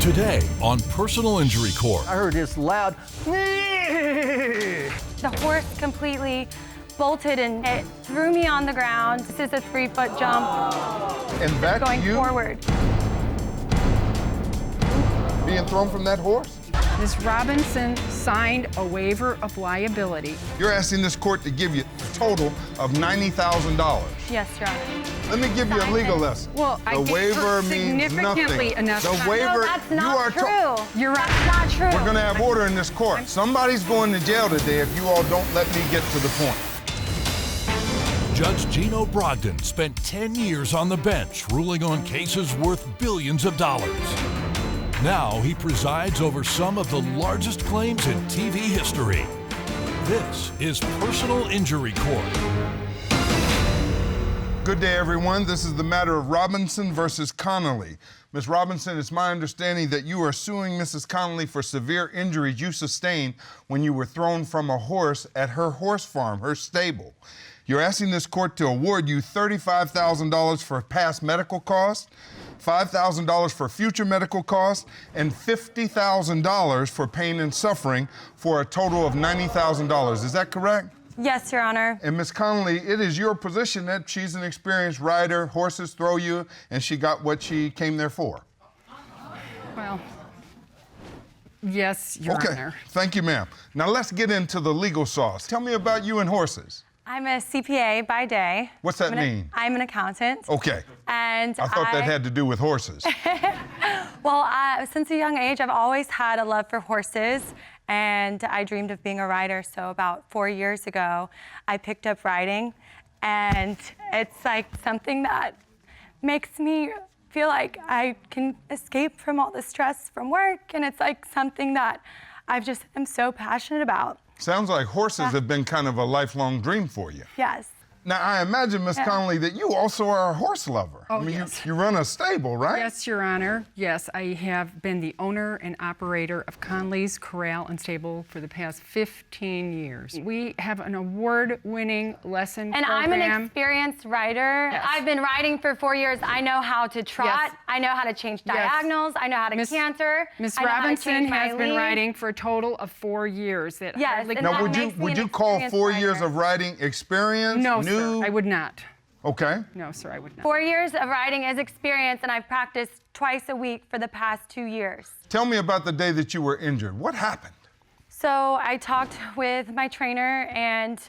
Today on Personal Injury Court. I heard this loud. The horse completely bolted and it threw me on the ground. This is a 3-foot jump. And that's going you forward. being thrown from that horse? Ms. Robinson signed a waiver of liability. You're asking this court to give you a total of $90,000. Yes, Your Honor. Let me give you a legal lesson. Well, I the gave waiver her means significantly nothing. enough The time. waiver, No, that's you not are true. You're right. That's not true. We're gonna have order in this court. Somebody's going to jail today if you all don't let me get to the point. Judge Gino Brogdon spent 10 years on the bench ruling on cases worth billions of dollars. Now he presides over some of the largest claims in TV history. This is Personal Injury Court. Good day, everyone. This is the matter of Robinson versus Connelly. Ms. Robinson, it's my understanding that you are suing Mrs. Connelly for severe injuries you sustained when you were thrown from a horse at her horse farm, her stable. You're asking this court to award you $35,000 for past medical costs, $5,000 for future medical costs, and $50,000 for pain and suffering, for a total of $90,000. Is that correct? Yes, Your Honor. And Ms. Connelly, it is your position that she's an experienced rider, horses throw you, and she got what she came there for. Well, yes, Your Honor. Okay, thank you, ma'am. Now let's get into the legal sauce. Tell me about you and horses. I'm a CPA by day. What's that mean? I'm an accountant. Okay. And I thought that had to do with horses. Well, since a young age, I've always had a love for horses, and I dreamed of being a rider. So about 4 years ago, I picked up riding, and it's like something that makes me feel like I can escape from all the stress from work, and it's like something that I'm so passionate about. Sounds like horses have been kind of a lifelong dream for you. Yes. Now, I imagine, Ms. Connelly, that you also are a horse lover. Oh, I mean, yes. you run a stable, right? Yes, Your Honor. Yes, I have been the owner and operator of Connelly's Corral and Stable for the past 15 years. We have an award-winning lesson And program. I'm an experienced rider. Yes. I've been riding for 4 years. I know how to trot. Yes. I know how to change diagonals. I know how to canter. Ms. I know how to Robinson change my has been lead. riding for a total of 4 years. That Yes, hardly and Now, that would makes me you an call experienced 4 years rider. of riding experience? No, new? sir, I would not. Okay. No, sir, I would not. 4 years of riding is experience, and I've practiced twice a week for the past 2 years. Tell me about the day that you were injured. What happened? So I talked with my trainer, and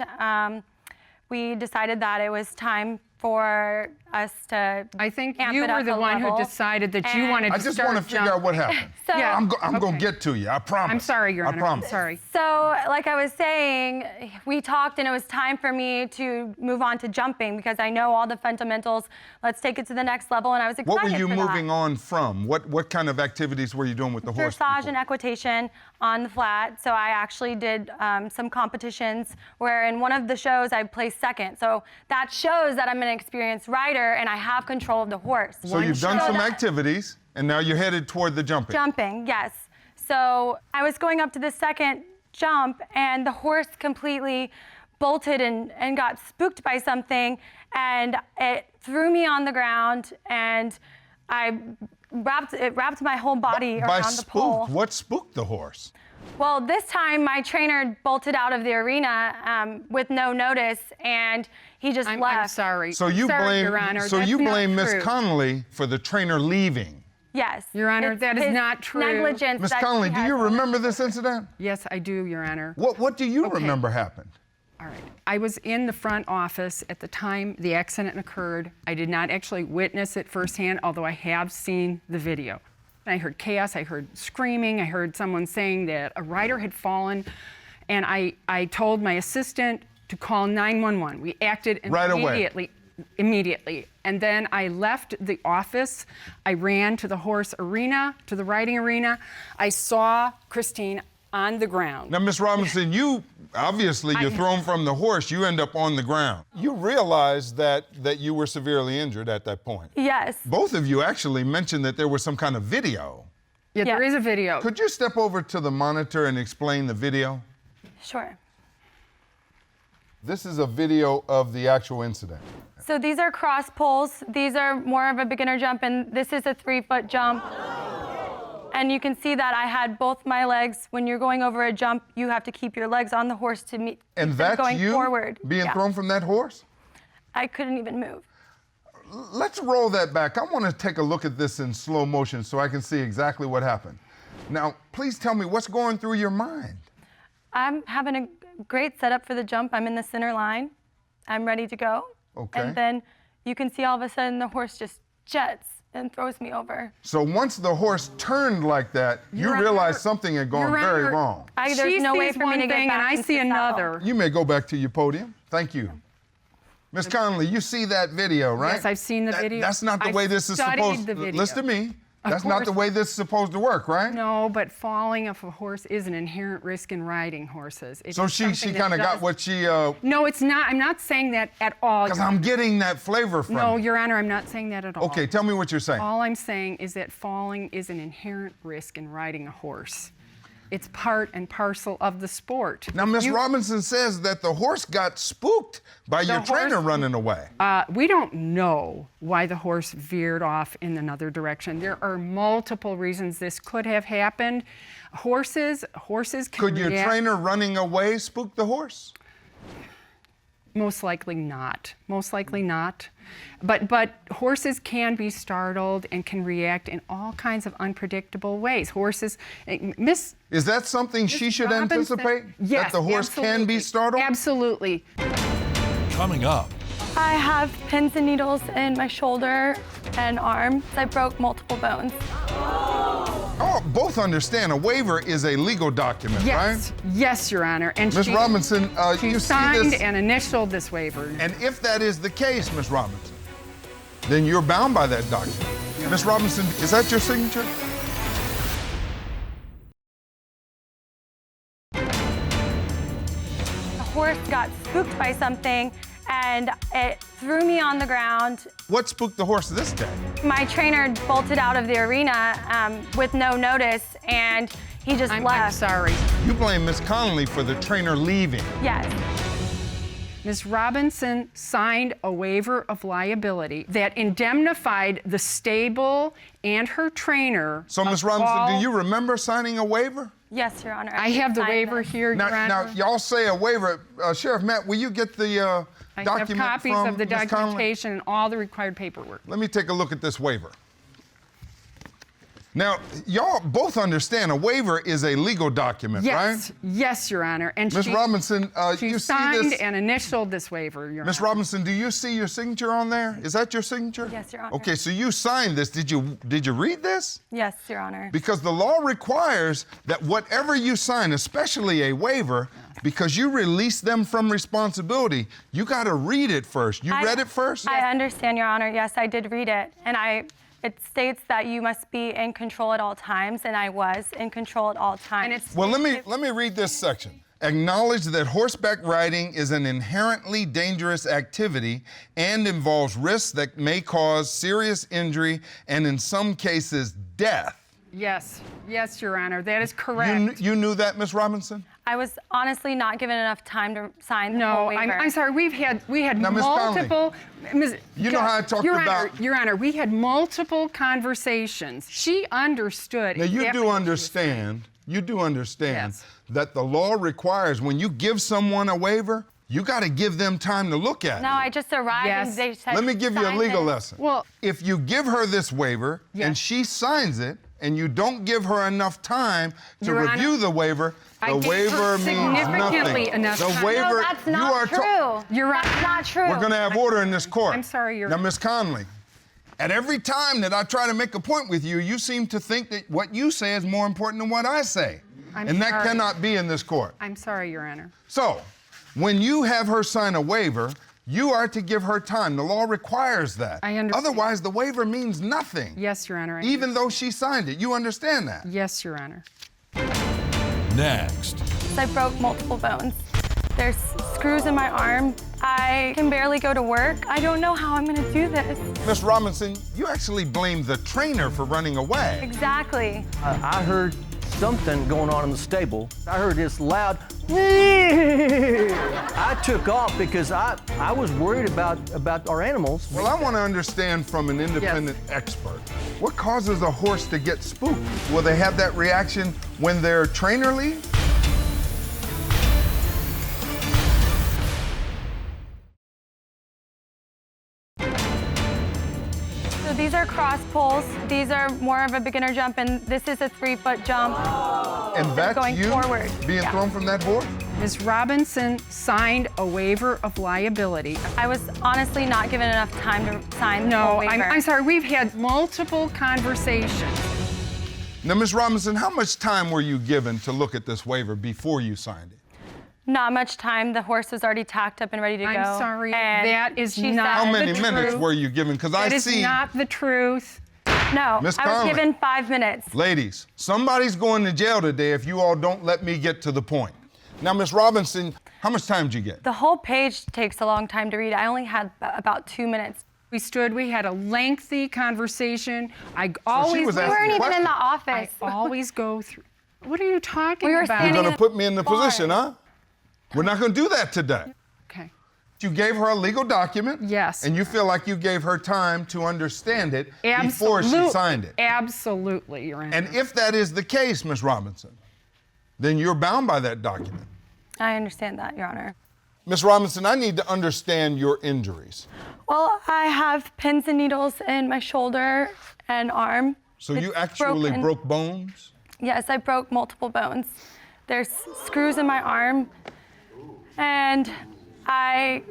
we decided that it was time for us to I think amp you it were up the a one who level. decided that you And- wanted I to just start want to figure out what happened. So, Yeah. I'm going Okay. to get to you. I promise. I'm sorry, Your Honor. I promise. I'm sorry. So, like I was saying, we talked, and it was time for me to move on to jumping because I know all the fundamentals. Let's take it to the next level, and I was excited What were you for moving that. on from? What kind of activities were you doing with the horse? Dressage before? and equitation on the flat. So I actually did some competitions where in one of the shows I placed second. So that shows that I'm an experienced rider and I have control of the horse. So you've done show some that- activities, and now you're headed toward the jumping. Jumping, yes. So I was going up to the second jump, and the horse completely bolted and got spooked by something, and it threw me on the ground, and it wrapped my whole body By around the pole. spooked, what spooked the horse? Well, this time my trainer bolted out of the arena with no notice, and he just I'm left. sorry. So you Sorry, blame Your Honor, so that's you not blame Miss true. Connelly for the trainer leaving. Yes. Your Honor, It's that is his not true. Negligence. Miss that Connelly, he do has you on it. remember this incident? Yes, I do, Your Honor. What do you Okay. remember happened? All right. I was in the front office at the time the accident occurred. I did not actually witness it firsthand, although I have seen the video. I heard chaos, I heard screaming, I heard someone saying that a rider had fallen, and I told my assistant to call 911. We acted Right away. immediately. And then I left the office. I ran to the horse arena, to the riding arena. I saw Christine on the ground. Now, Miss Robinson, you're thrown from the horse, you end up on the ground. You realized that you were severely injured at that point. Yes. Both of you actually mentioned that there was some kind of video. Yeah, there Yeah. is a video. Could you step over to the monitor and explain the video? Sure. This is a video of the actual incident. So these are cross pulls. These are more of a beginner jump, and this is a 3-foot jump. And you can see that I had both my legs. When you're going over a jump, you have to keep your legs on the horse to meet And that's going you forward. being thrown from that horse? I couldn't even move. Let's roll that back. I want to take a look at this in slow motion so I can see exactly what happened. Now, please tell me what's going through your mind. I'm having a great setup for the jump. I'm in the center line. I'm ready to go. Okay. And then you can see all of a sudden the horse just jets and throws me over. So once the horse turned like that, you Your realized Honor, something had gone Your very Honor, wrong. There's She no way sees for me one to get thing back and I into see the saddle. another. You may go back to your podium. Thank you. Ms. Connelly, you see that video, right? Yes, I've seen the video. That's not the I've way this is studied supposed the to video. listen to me. Of That's not the course. way this is supposed to work, right? No, but falling off a horse is an inherent risk in riding horses. It So is she something that kind of got does- what she, No, it's not. I'm not saying that at all. because Your I'm Honor. getting that flavor from No, it. Your Honor, I'm not saying that at all. Okay, tell me what you're saying. All I'm saying is that falling is an inherent risk in riding a horse. It's part and parcel of the sport. Now, Miss Robinson says that the horse got spooked by your trainer horse- running away. We don't know why the horse veered off in another direction. There are multiple reasons this could have happened. Horses can Could your react- trainer running away spook the horse? Most likely not. Most likely not. But horses can be startled and can react in all kinds of unpredictable ways. Horses, Miss. Is that something she should Robinson- anticipate? Yes, that the horse can be absolutely. startled? Absolutely. Coming up, I have pins and needles in my shoulder and arm. I broke multiple bones. Oh, both understand a waiver is a legal document, Yes. right? Yes, Your Honor. And Ms. she, Robinson, she you see signed this, and initialed this waiver. and if that is the case, Ms. Robinson, then you're bound by that document. Ms. Robinson, is that your signature? The horse got spooked by something and it threw me on the ground. What spooked the horse this day? My trainer bolted out of the arena with no notice and he just I'm left. sorry. You blame Miss Connelly for the trainer leaving. Yes. Ms. Robinson signed a waiver of liability that indemnified the stable and her trainer. So, Ms. of Robinson, all- do you remember signing a waiver? Yes, Your Honor. I have the signed waiver this. here, Your Honor. Now, y'all say a waiver. Sheriff Matt, will you get the I have document copies from of the Ms. Connelly? documentation and all the required paperwork. Let me take a look at this waiver. Now, y'all both understand a waiver is a legal document, Yes, right? yes, Your Honor. And Ms. Robinson, she you see signed this? and initialed this waiver, Your Ms. Honor. Robinson, do you see your signature on there? Is that your signature? Yes, Your Honor. Okay, so you signed this. Did you read this? Yes, Your Honor. Because the law requires that whatever you sign, especially a waiver, because you release them from responsibility, you got to read it first. You read it first? I understand, Your Honor. Yes, I did read it. And it states that you must be in control at all times, and I was in control at all times. And it's Well, let me read this section. Acknowledge that horseback riding is an inherently dangerous activity and involves risks that may cause serious injury and in some cases death. yes, yes, Your Honor. That is correct. You knew that, Ms. Robinson? I was honestly not given enough time to sign the No, whole waiver. I'm sorry. We had Now, Ms. Connelly, multiple. Ms. you know how I talked Your about- Honor, Your Honor, we had multiple conversations. She understood. Now, you exactly do what she was saying. understand Yes. that the law requires when you give someone a waiver, you got to give them time to look at it. No, I just arrived Yes. and they said Let me give you a sign legal this. lesson. Well- if you give her this waiver and Yes. she signs it and you don't give her enough time to Your Honor, review the waiver, I the gave waiver her means significantly nothing. enough The time. waiver, No, that's you not are true. You're right. That's not true. We're going to have order in this court. I'm sorry, Your Now, Honor. Ms. Connelly, at every time that I try to make a point with you, you seem to think that what you say is more important than what I say. I'm and that sorry. cannot be in this court. I'm sorry, Your Honor. So, when you have her sign a waiver, you are to give her time. The law requires that. I understand. Otherwise, the waiver means nothing. Yes, Your Honor. Even though she signed it. You understand that? Yes, Your Honor. next. I broke multiple bones. There's screws in my arm. I can barely go to work. I don't know how I'm gonna do this. Miss Robinson, you actually blamed the trainer for running away. Exactly. I heard something going on in the stable. I heard this loud, I took off because I was worried about our animals. Well, I want to understand from an independent expert, what causes a horse to get spooked? Will they have that reaction when their trainer leaves? So these are cross pulls. These are more of a beginner jump, and this is a 3-foot jump. And that's going you forward. being thrown from that horse? Ms. Robinson signed a waiver of liability. I was honestly not given enough time to sign the No, waiver. I'm sorry, we've had multiple conversations. Now, Ms. Robinson, how much time were you given to look at this waiver before you signed it? Not much time. The horse was already tacked up and ready to go. I'm sorry, And that is she not How said- many the minutes truth. were you given? Because I That is see, not the truth. No, Miss I was Connelly. given 5 minutes. ladies, somebody's going to jail today if you all don't let me get to the point. Now, Ms. Robinson, how much time did you get? The whole page takes a long time to read. I only had about 2 minutes. We had a lengthy conversation. I was always, asking We weren't even in the questions. office. I always go through. What are you talking We were about? You're standing going to put me in the Barn. position, huh? We're not going to do that today. Okay. You gave her a legal document. Yes. And you feel like you gave her time to understand it before she signed it. Absolutely, Your Honor. And if that is the case, Ms. Robinson, then you're bound by that document. I understand that, Your Honor. Ms. Robinson, I need to understand your injuries. Well, I have pins and needles in my shoulder and arm. So It's you actually broken. broke bones? Yes, I broke multiple bones. There's screws in my arm, and I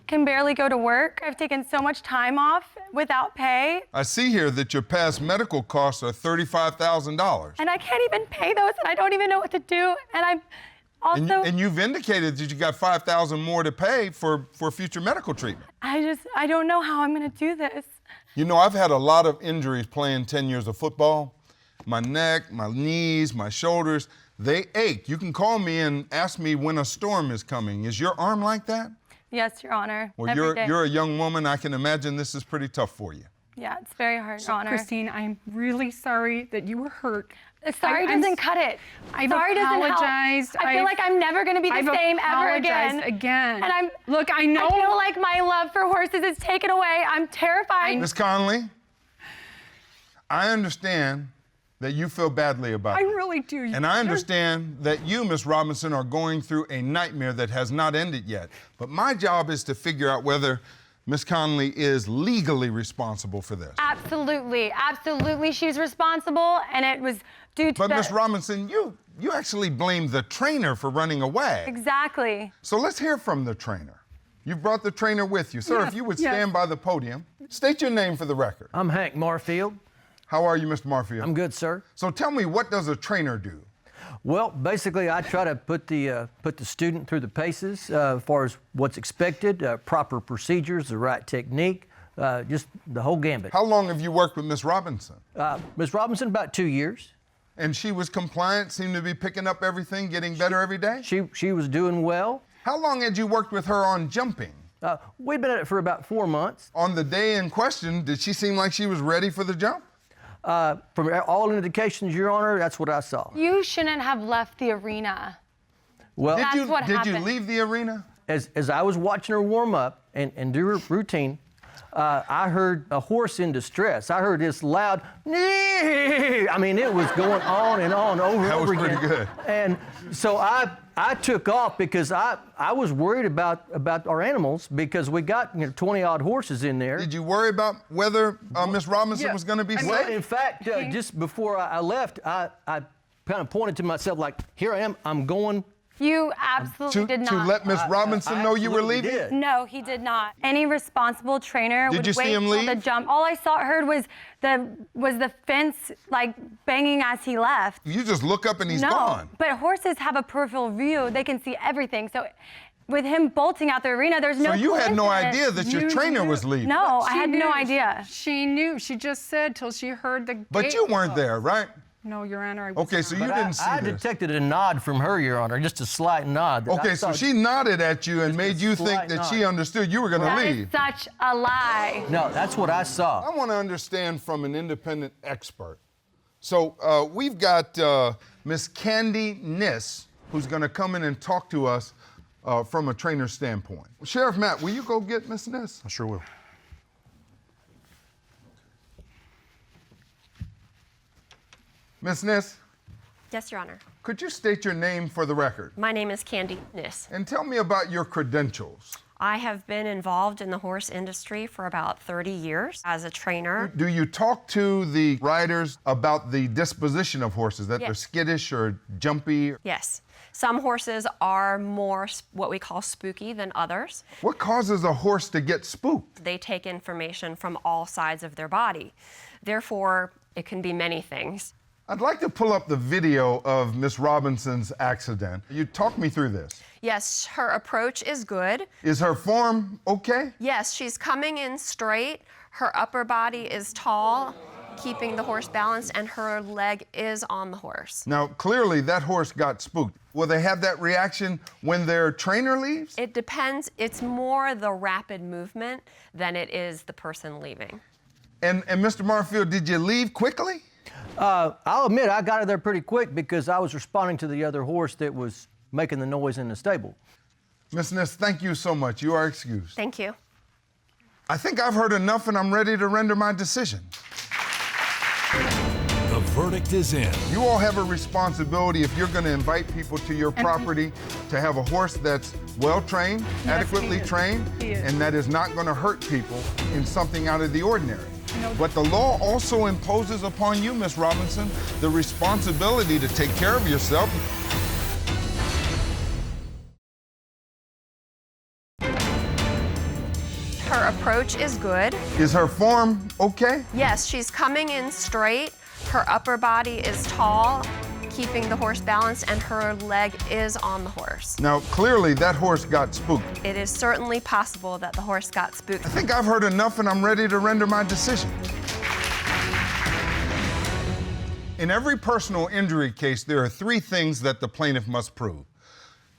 can barely go to work. I've taken so much time off without pay, I see here that your past medical costs are $35,000. and I can't even pay those, and I don't even know what to do. And I'm also, And you've indicated that you got $5,000 more to pay for future medical treatment. I don't know how I'm gonna do this. You know, I've had a lot of injuries playing 10 years of football. My neck, my knees, my shoulders, they ache. You can call me and ask me when a storm is coming. Is your arm like that? Yes, Your Honor. Well, every day. you're a young woman. I can imagine this is pretty tough for you. Yeah, it's very hard, Your Honor. Christine, I'm really sorry that you were hurt. Sorry doesn't cut it. I've Sorry doesn't help. apologized. I feel like I'm never gonna be the I've same ever apologized again. again. And Look, I know. I feel like my love for horses is taken away. I'm terrified. Ms. Connelly, I understand that you feel badly about I it. really do. And I understand that you, Ms. Robinson, are going through a nightmare that has not ended yet. But my job is to figure out whether Ms. Connelly is legally responsible for this. Absolutely, absolutely, she's responsible, and it was due to But the... Ms. Robinson, you actually blamed the trainer for running away. Exactly. So let's hear from the trainer. You've brought the trainer with you. Sir, Yes, if you would yes. stand by the podium, state your name for the record. I'm Hank Marfield. How are you, Mr. Marfield? I'm good, sir. So tell me, what does a trainer do? Well, basically, I try to put the student through the paces as far as what's expected, proper procedures, the right technique, just the whole gambit. How long have you worked with Ms. Robinson? Ms. Robinson, about 2 years. And she was compliant, seemed to be picking up everything, getting better every day? She was doing well. How long had you worked with her on jumping? We'd been at it for about 4 months. On the day in question, did she seem like she was ready for the jump? From all indications, Your Honor, that's what I saw. You shouldn't have left the arena. Well, That's what did you happened. leave the arena? as I was watching her warm up and do her routine, I heard a horse in distress. I heard this loud, "Nee!" I mean, it was going on and on over and That was over again. pretty good. And so I took off because I was worried about our animals because we got 20-odd horses in there. Did you worry about whether Miss Robinson was going to be Well, safe? in fact, just before I left, I kind of pointed to myself like, here I am, I'm going. You absolutely did not. To let Miss Robinson know you were absolutely leaving? did. No, he did not. Any responsible trainer Did would you see wait him till leave? the jump. All I heard was the fence like banging as he left. You just look up and he's No, gone. but horses have a peripheral view. They can see everything. So with him bolting out the arena, there's no So you had no coincidence. idea that your You trainer knew. was leaving? No, I She had no knew. idea. She knew. She just said till she heard the But gate you weren't close. there, right? No, Your Honor, I was Okay, so not. you didn't see I this. detected a nod from her, Your Honor, just a slight nod. that I Okay, so thought- she nodded at you and Just made a you think slight that nod. she understood you were going to That is leave. such a lie. No, that's what I saw. I want to understand from an independent expert, So we've got Miss Candy Niss, who's going to come in and talk to us from a trainer's standpoint. Sheriff Matt, will you go get Miss Niss? I sure will. Miss Niss, Yes, Your Honor. could you state your name for the record? My name is Candy Niss. And tell me about your credentials. I have been involved in the horse industry for about 30 years as a trainer. Do you talk to the riders about the disposition of horses, that they're Yes. skittish or jumpy? Yes. Some horses are more what we call spooky than others. What causes a horse to get spooked? They take information from all sides of their body. Therefore, it can be many things. I'd like to pull up the video of Miss Robinson's accident. You talk me through this. Yes, her approach is good. Is her form okay? Yes, she's coming in straight. Her upper body is tall, keeping the horse balanced, and her leg is on the horse. Now, clearly that horse got spooked. Will they have that reaction when their trainer leaves? It depends. It's more the rapid movement than it is the person leaving. And Mr. Marfield, did you leave quickly? I'll admit I got out of there pretty quick because I was responding to the other horse that was making the noise in the stable. Miss Niss, thank you so much. You are excused. Thank you. I think I've heard enough and I'm ready to render my decision. The verdict is in. You all have a responsibility if you're going to invite people to your property to have a horse that's well-trained, adequately trained, and that is not going to hurt people in something out of the ordinary. But the law also imposes upon you, Miss Robinson, the responsibility to take care of yourself. Her approach is good. Is her form okay? Yes, she's coming in straight. Her upper body is tall, keeping the horse balanced, and her leg is on the horse. Now, clearly that horse got spooked. It is certainly possible that the horse got spooked. I think I've heard enough and I'm ready to render my decision. In every personal injury case, there are three things that the plaintiff must prove.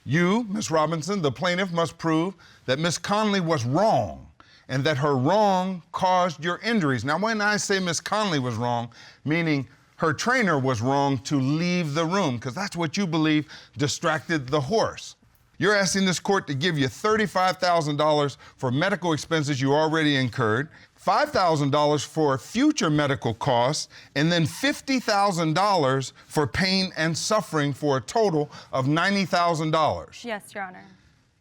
You, Miss Robinson, the plaintiff, must prove that Miss Connelly was wrong and that her wrong caused your injuries. Now, when I say Miss Connelly was wrong, meaning her trainer was wrong to leave the room, because that's what you believe distracted the horse. You're asking this court to give you $35,000 for medical expenses you already incurred, $5,000 for future medical costs, and then $50,000 for pain and suffering for a total of $90,000. Yes, Your Honor.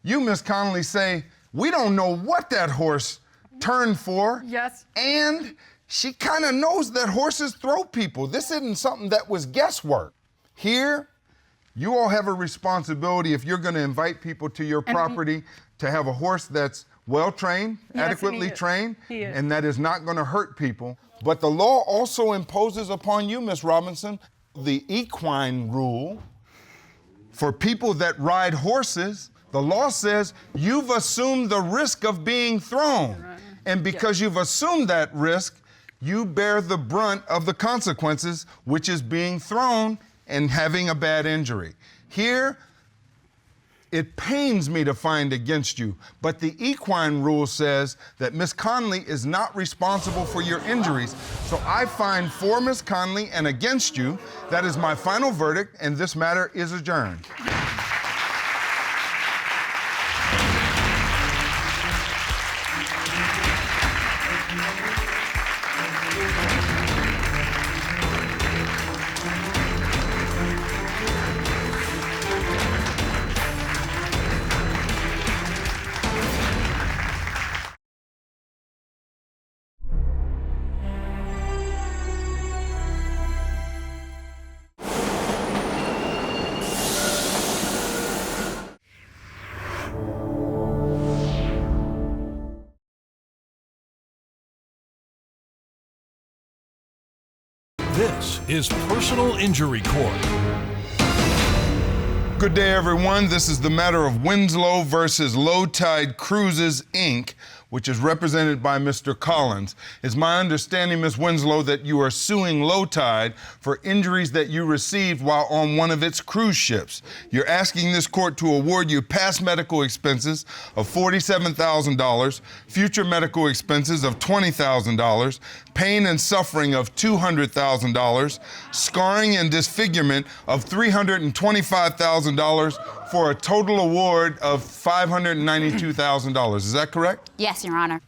You, Miss Connelly, say, we don't know what that horse turned for. Yes. And she kind of knows that horses throw people. This isn't something that was guesswork. Here, you all have a responsibility if you're going to invite people to your property to have a horse that's well-trained, Yes, adequately and trained, He is. and that is not going to hurt people. But the law also imposes upon you, Miss Robinson, the equine rule. For people that ride horses, the law says you've assumed the risk of being thrown. And because you've assumed that risk, you bear the brunt of the consequences, which is being thrown and having a bad injury. Here, it pains me to find against you, but the equine rule says that Miss Connelly is not responsible for your injuries. So I find for Miss Connelly and against you. That is my final verdict, and this matter is adjourned. This is Personal Injury Court. Good day, everyone. This is the matter of Winslow versus Low Tide Cruises, Inc., which is represented by Mr. Collins. It's my understanding, Ms. Winslow, that you are suing Low Tide for injuries that you received while on one of its cruise ships. You're asking this court to award you past medical expenses of $47,000, future medical expenses of $20,000, pain and suffering of $200,000, scarring and disfigurement of $325,000 for a total award of $592,000. Is that correct? Yes, Your Honor.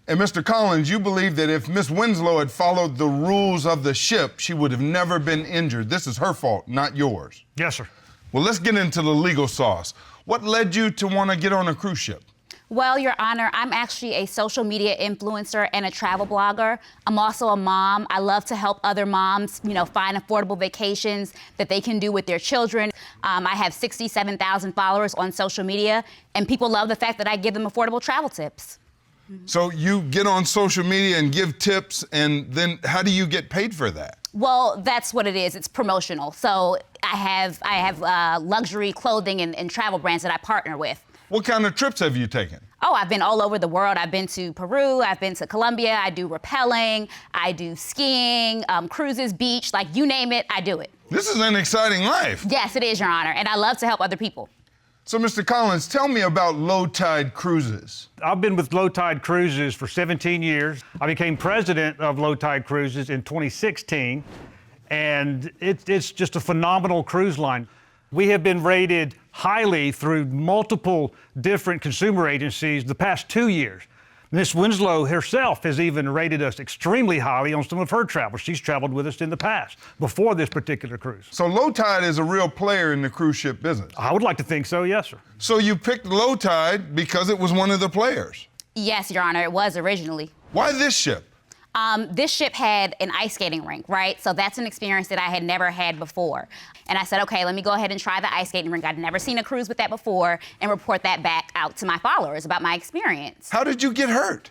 And Mr. Collins, you believe that if Miss Winslow had followed the rules of the ship, she would have never been injured. This is her fault, not yours. Yes, sir. Well, let's get into the legal sauce. What led you to want to get on a cruise ship? Well, Your Honor, I'm actually a social media influencer and a travel blogger. I'm also a mom. I love to help other moms, find affordable vacations that they can do with their children. I have 67,000 followers on social media, and people love the fact that I give them affordable travel tips. So you get on social media and give tips, and then how do you get paid for that? Well, that's what it is. It's promotional. So I have luxury clothing and travel brands that I partner with. What kind of trips have you taken? Oh, I've been all over the world. I've been to Peru, I've been to Colombia, I do rappelling, I do skiing, cruises, beach, like you name it, I do it. This is an exciting life. Yes, it is, Your Honor, and I love to help other people. So, Mr. Collins, tell me about Low Tide Cruises. I've been with Low Tide Cruises for 17 years. I became president of Low Tide Cruises in 2016, and it's just a phenomenal cruise line. We have been rated highly through multiple different consumer agencies the past 2 years. Miss Winslow herself has even rated us extremely highly on some of her travels. She's traveled with us in the past, before this particular cruise. So Low Tide is a real player in the cruise ship business? I would like to think so, yes, sir. So you picked Low Tide because it was one of the players? Yes, Your Honor, it was originally. Why this ship? This ship had an ice skating rink, right? So that's an experience that I had never had before. And I said, okay, let me go ahead and try the ice skating rink. I'd never seen a cruise with that before, and report that back out to my followers about my experience. How did you get hurt?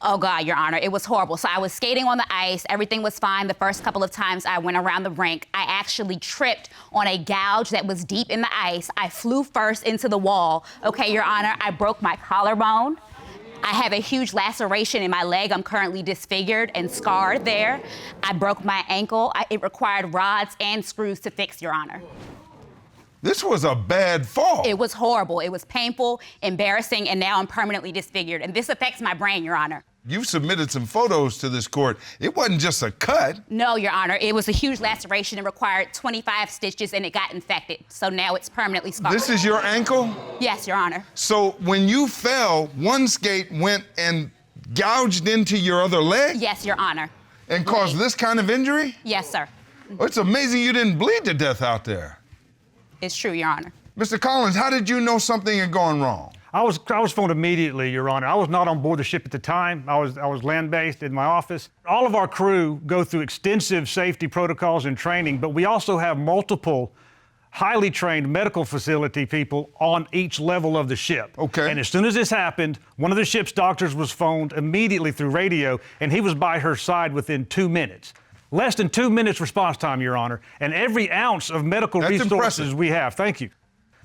Oh God, Your Honor, it was horrible. So I was skating on the ice, everything was fine. The first couple of times I went around the rink, I actually tripped on a gouge that was deep in the ice. I flew first into the wall. Okay, Your Honor, I broke my collarbone. I have a huge laceration in my leg. I'm currently disfigured and scarred there. I broke my ankle. It required rods and screws to fix, Your Honor. This was a bad fall. It was horrible. It was painful, embarrassing, and now I'm permanently disfigured. And this affects my brain, Your Honor. You've submitted some photos to this court. It wasn't just a cut. No, Your Honor. It was a huge laceration. It required 25 stitches, and it got infected. So now it's permanently scarred. This is your ankle? Yes, Your Honor. So when you fell, one skate went and gouged into your other leg? Yes, Your Honor. And caused this kind of injury? Yes, sir. Oh, it's amazing you didn't bleed to death out there. It's true, Your Honor. Mr. Collins, how did you know something had gone wrong? I was phoned immediately, Your Honor. I was not on board the ship at the time. I was land-based in my office. All of our crew go through extensive safety protocols and training, but we also have multiple highly trained medical facility people on each level of the ship. Okay. And as soon as this happened, one of the ship's doctors was phoned immediately through radio, and he was by her side within 2 minutes. Less than 2 minutes response time, Your Honor, and every ounce of medical That's resources impressive. we have. Thank you.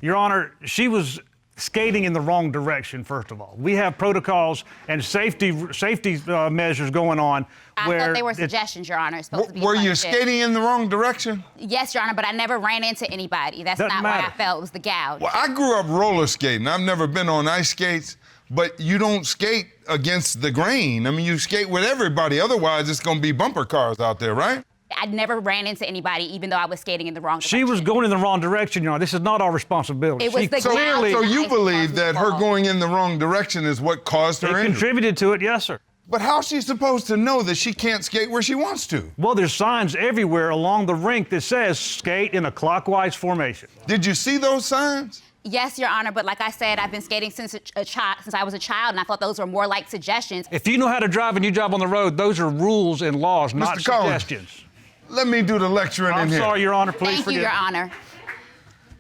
Your Honor, she was skating in the wrong direction, first of all. We have protocols and safety measures going on. I thought they were suggestions, Your Honor. It's supposed to be Were you punishment. skating in the wrong direction? Yes, Your Honor, but I never ran into anybody. That's Doesn't not matter. why I fell. It was the gouge. Well, I grew up roller skating. I've never been on ice skates, but you don't skate against the grain. I mean, you skate with everybody. Otherwise, it's going to be bumper cars out there, right? I never ran into anybody, even though I was skating in the wrong direction. She was going in the wrong direction, Your Honor. This is not our responsibility. It was the So gouge. you I believe caused that me her fall. going in the wrong direction is what caused her It injury? contributed to it, yes, sir. But how's she supposed to know that she can't skate where she wants to? Well, there's signs everywhere along the rink that says skate in a clockwise formation. Did you see those signs? Yes, Your Honor, but like I said, I've been skating since I was a child, and I thought those were more like suggestions. If you know how to drive and you drive on the road, those are rules and laws, not Mr. Collins, suggestions. let me do the lecturing I'm in here. sorry, Your Honor. Please Thank forgive you, Your me. Honor.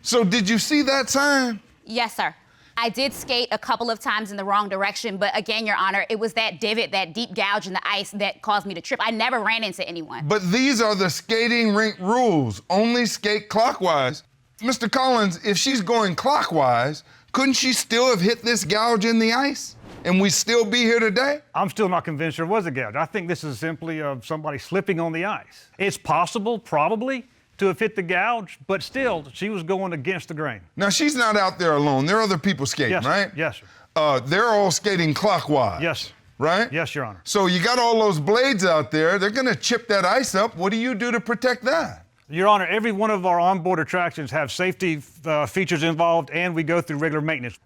So did you see that sign? Yes, sir. I did skate a couple of times in the wrong direction, but again, Your Honor, it was that divot, that deep gouge in the ice that caused me to trip. I never ran into anyone. But these are the skating rink rules. Only skate clockwise. Mr. Collins, if she's going clockwise, couldn't she still have hit this gouge in the ice? and we still be here today? I'm still not convinced there was a gouge. I think this is simply of somebody slipping on the ice. It's possible, probably, to have hit the gouge, but still, she was going against the grain. Now, she's not out there alone. There are other people skating, Yes, right? yes, sir. They're all skating clockwise. Yes. Right? Yes, Your Honor. So you got all those blades out there. They're going to chip that ice up. What do you do to protect that? Your Honor, every one of our onboard attractions have safety features involved, and we go through regular maintenance.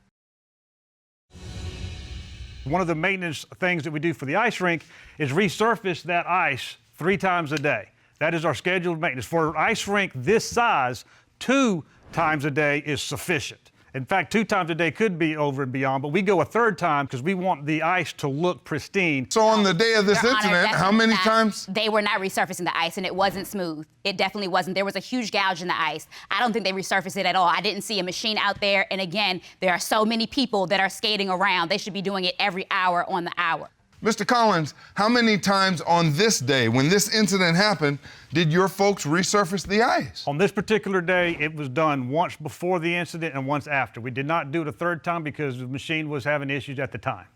One of the maintenance things that we do for the ice rink is resurface that ice 3 times a day. That is our scheduled maintenance. For an ice rink this size, 2 times a day is sufficient. In fact, 2 times a day could be over and beyond, but we go a 3rd time because we want the ice to look pristine. So on the day of this Your Honor, incident, how many times? They were not resurfacing the ice, and it wasn't smooth. It definitely wasn't. There was a huge gouge in the ice. I don't think they resurfaced it at all. I didn't see a machine out there, and again, there are so many people that are skating around. They should be doing it every hour on the hour. Mr. Collins, how many times on this day, when this incident happened, did your folks resurface the ice? On this particular day, it was done once before the incident and once after. We did not do it a 3rd time because the machine was having issues at the time.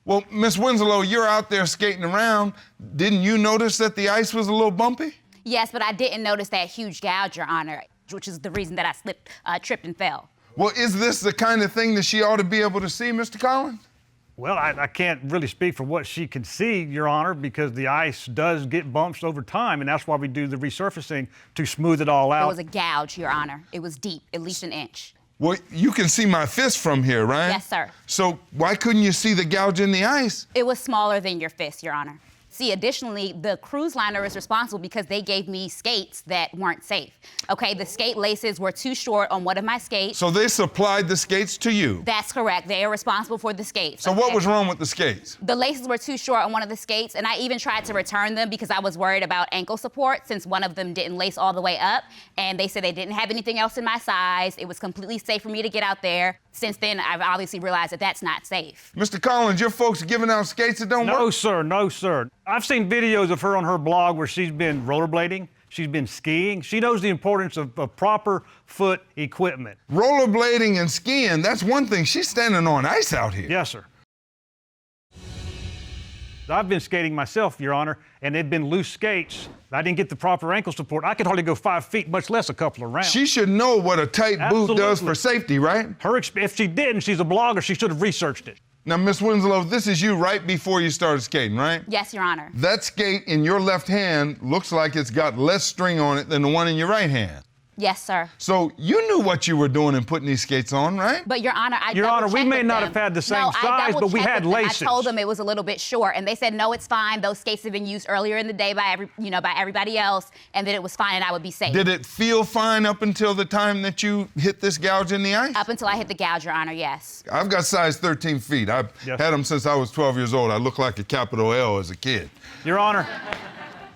Well, Miss Winslow, you're out there skating around. Didn't you notice that the ice was a little bumpy? Yes, but I didn't notice that huge gouge, Your Honor, which is the reason that I slipped, tripped and fell. Well, is this the kind of thing that she ought to be able to see, Mr. Collins? Well, I can't really speak for what she can see, Your Honor, because the ice does get bumps over time, and that's why we do the resurfacing to smooth it all out. It was a gouge, Your Honor. It was deep, at least 1 inch. Well, you can see my fist from here, right? Yes, sir. So why couldn't you see the gouge in the ice? It was smaller than your fist, Your Honor. See, additionally, the cruise liner is responsible because they gave me skates that weren't safe. Okay, the skate laces were too short on one of my skates. So they supplied the skates to you? That's correct. They are responsible for the skates. So what was wrong with the skates? The laces were too short on one of the skates, and I even tried to return them because I was worried about ankle support since one of them didn't lace all the way up, and they said they didn't have anything else in my size. It was completely safe for me to get out there. Since then, I've obviously realized that that's not safe. Mr. Collins, your folks giving out skates that don't work? No, sir, no, sir. I've seen videos of her on her blog where she's been rollerblading, she's been skiing. She knows the importance of proper foot equipment. Rollerblading and skiing, that's one thing. She's standing on ice out here. Yes, sir. I've been skating myself, Your Honor, and they've been loose skates. I didn't get the proper ankle support. I could hardly go 5 feet, much less a couple of rounds. She should know what a tight boot does for safety, right? If she didn't, she's a blogger, she should have researched it. Now, Miss Winslow, this is you right before you started skating, right? Yes, Your Honor. That skate in your left hand looks like it's got less string on it than the one in your right hand. Yes, sir. So you knew what you were doing in putting these skates on, right? But Your Honor, Your Honor, we may not have had the same size, but we had laces. I told them it was a little bit short, and they said, no, it's fine. Those skates have been used earlier in the day by everybody else, and that it was fine and I would be safe. Did it feel fine up until the time that you hit this gouge in the ice? Up until I hit the gouge, Your Honor, yes. I've got size 13 feet. I've had them since I was 12 years old. I look like a capital L as a kid. Your Honor.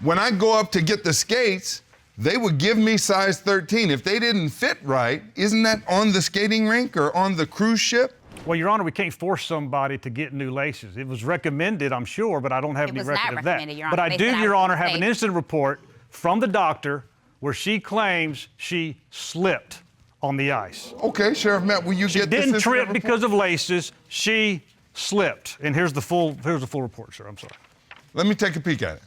When I go up to get the skates, they would give me size 13. If they didn't fit right, isn't that on the skating rink or on the cruise ship? Well, Your Honor, we can't force somebody to get new laces. It was recommended, I'm sure, but I don't have any record of that. Your Honor. But I do, Your Honor, have an incident report from the doctor where she claims she slipped on the ice. Okay, Sheriff Matt, will you get this? She didn't trip because of laces. She slipped. And here's the full report, sir. I'm sorry. Let me take a peek at it.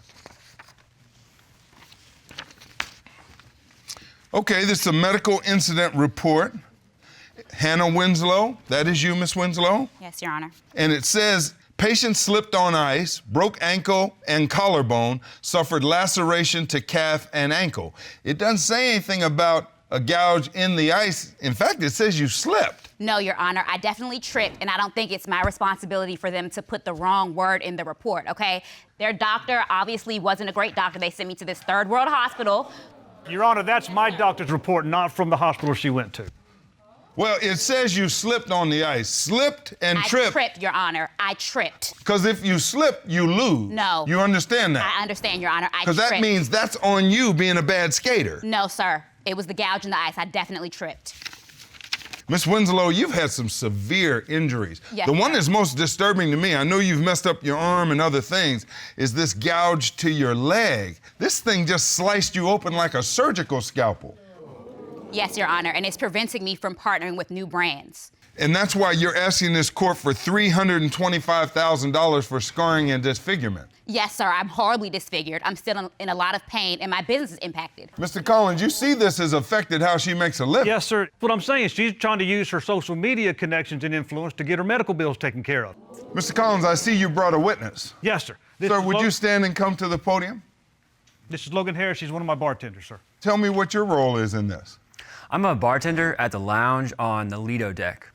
Okay, this is a medical incident report. Hannah Winslow, that is you, Miss Winslow? Yes, Your Honor. And it says, patient slipped on ice, broke ankle and collarbone, suffered laceration to calf and ankle. It doesn't say anything about a gouge in the ice. In fact, it says you slipped. No, Your Honor, I definitely tripped, and I don't think it's my responsibility for them to put the wrong word in the report, okay? Their doctor obviously wasn't a great doctor. They sent me to this third world hospital. Your Honor, that's my doctor's report, not from the hospital she went to. Well, it says you slipped on the ice. Slipped and tripped. I tripped, Your Honor. I tripped. Because if you slip, you lose. No. You understand that? I understand, Your Honor. I tripped. Because that means that's on you being a bad skater. No, sir. It was the gouge in the ice. I definitely tripped. Miss Winslow, you've had some severe injuries. Yes, the one sir. that's most disturbing to me, I know you've messed up your arm and other things, is this gouge to your leg. This thing just sliced you open like a surgical scalpel. Yes, Your Honor, and it's preventing me from partnering with new brands. And that's why you're asking this court for $325,000 for scarring and disfigurement. Yes, sir, I'm horribly disfigured. I'm still in a lot of pain, and my business is impacted. Mr. Collins, you see this has affected how she makes a living. Yes, sir. What I'm saying is she's trying to use her social media connections and influence to get her medical bills taken care of. Mr. Collins, I see you brought a witness. Yes, sir. Sir, would you stand and come to the podium? This is Logan Harris. She's one of my bartenders, sir. Tell me what your role is in this. I'm a bartender at the lounge on the Lido deck.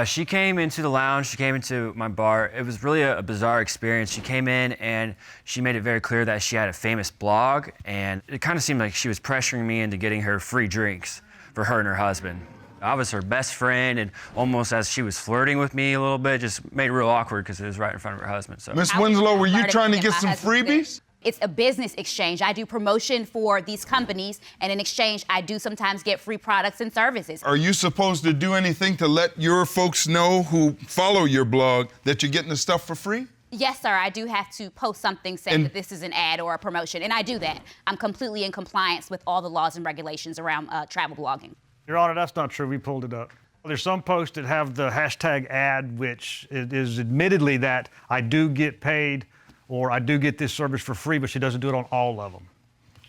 She came into the lounge, she came into my bar. It was really a bizarre experience. She came in and she made it very clear that she had a famous blog, and it kind of seemed like she was pressuring me into getting her free drinks for her and her husband. I was her best friend, and almost as she was flirting with me a little bit, just made it real awkward because it was right in front of her husband. So. Miss Winslow, were you trying to get some freebies? It's a business exchange. I do promotion for these companies, and in exchange, I do sometimes get free products and services. Are you supposed to do anything to let your folks know who follow your blog that you're getting the stuff for free? Yes, sir, I do have to post something saying that this is an ad or a promotion, and I do that. I'm completely in compliance with all the laws and regulations around travel blogging. Your Honor, that's not true. We pulled it up. There's some posts that have the hashtag ad, which is admittedly that I do get paid or I do get this service for free, but she doesn't do it on all of them.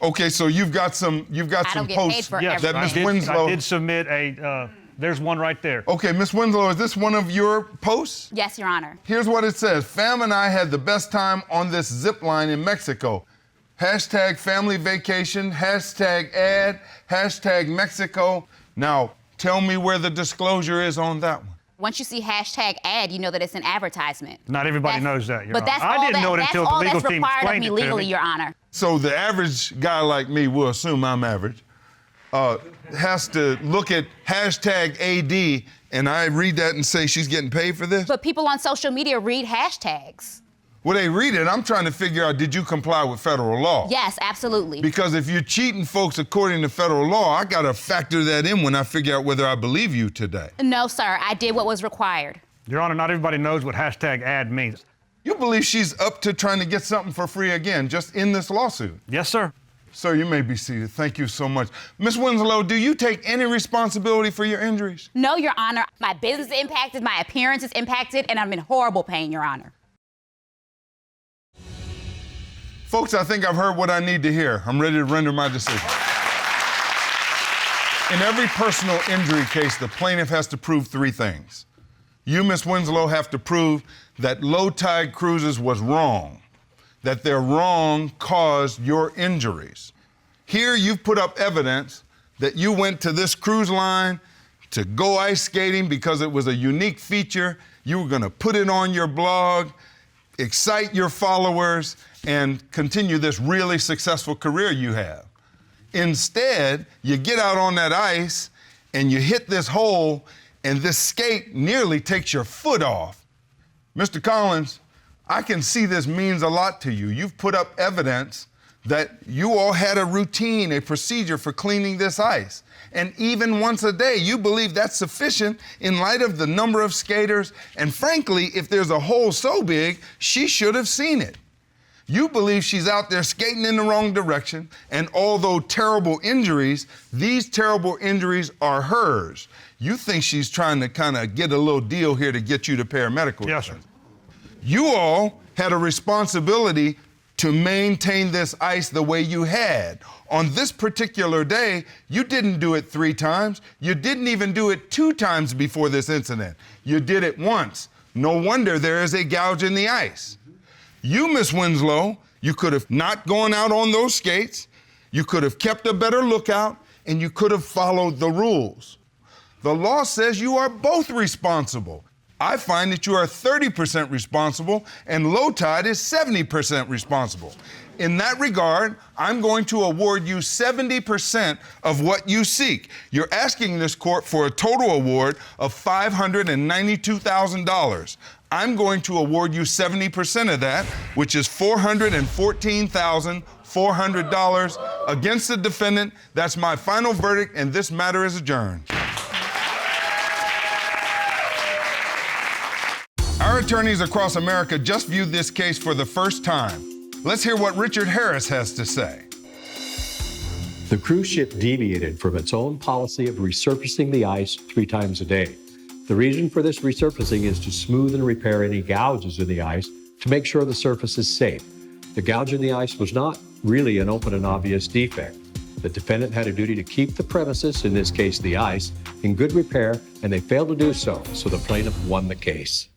Okay, so you've got some posts that Miss Winslow. I did submit a. There's one right there. Okay, Miss Winslow, is this one of your posts? Yes, Your Honor. Here's what it says. Fam and I had the best time on this zip line in Mexico. Hashtag family vacation, hashtag ad, hashtag Mexico. Now, tell me where the disclosure is on that one. Once you see hashtag ad, you know that it's an advertisement. Not everybody knows that, Your But Honor. that's I didn't know it until the legal team explained it to me. legally, Your Honor. So the average guy like me, we'll assume I'm average, has to look at hashtag AD, and I read that and say she's getting paid for this? But people on social media read hashtags. Well, they read it. I'm trying to figure out, did you comply with federal law? Yes, absolutely. Because if you're cheating folks according to federal law, I gotta factor that in when I figure out whether I believe you today. No, sir, I did what was required. Your Honor, not everybody knows what hashtag ad means. You believe she's up to trying to get something for free again, just in this lawsuit? Yes, sir. Sir, you may be seated. Thank you so much. Miss Winslow, do you take any responsibility for your injuries? No, Your Honor. My business is impacted, my appearance is impacted, and I'm in horrible pain, Your Honor. Folks, I think I've heard what I need to hear. I'm ready to render my decision. In every personal injury case, the plaintiff has to prove three things. You, Miss Winslow, have to prove that Low Tide Cruises was wrong, that their wrong caused your injuries. Here, you've put up evidence that you went to this cruise line to go ice skating because it was a unique feature. You were gonna put it on your blog, excite your followers, and continue this really successful career you have. Instead, you get out on that ice and you hit this hole, and this skate nearly takes your foot off. Mr. Collins, I can see this means a lot to you. You've put up evidence that you all had a routine, a procedure for cleaning this ice. And even once a day, you believe that's sufficient in light of the number of skaters. And frankly, if there's a hole so big, she should have seen it. You believe she's out there skating in the wrong direction, and although terrible injuries, these terrible injuries are hers. You think she's trying to kind of get a little deal here to get you to paramedical. Yes, sir. You all had a responsibility to maintain this ice the way you had. On this particular day, you didn't do it 3 times. You didn't even do it 2 times before this incident. You did it once. No wonder there is a gouge in the ice. You, Miss Winslow, you could have not gone out on those skates, you could have kept a better lookout, and you could have followed the rules. The law says you are both responsible. I find that you are 30% responsible, and Low Tide is 70% responsible. In that regard, I'm going to award you 70% of what you seek. You're asking this court for a total award of $592,000. I'm going to award you 70% of that, which is $414,400 against the defendant. That's my final verdict, and this matter is adjourned. Our attorneys across America just viewed this case for the first time. Let's hear what Richard Harris has to say. The cruise ship deviated from its own policy of resurfacing the ice 3 times a day. The reason for this resurfacing is to smooth and repair any gouges in the ice to make sure the surface is safe. The gouge in the ice was not really an open and obvious defect. The defendant had a duty to keep the premises, in this case the ice, in good repair, and they failed to do so the plaintiff won the case.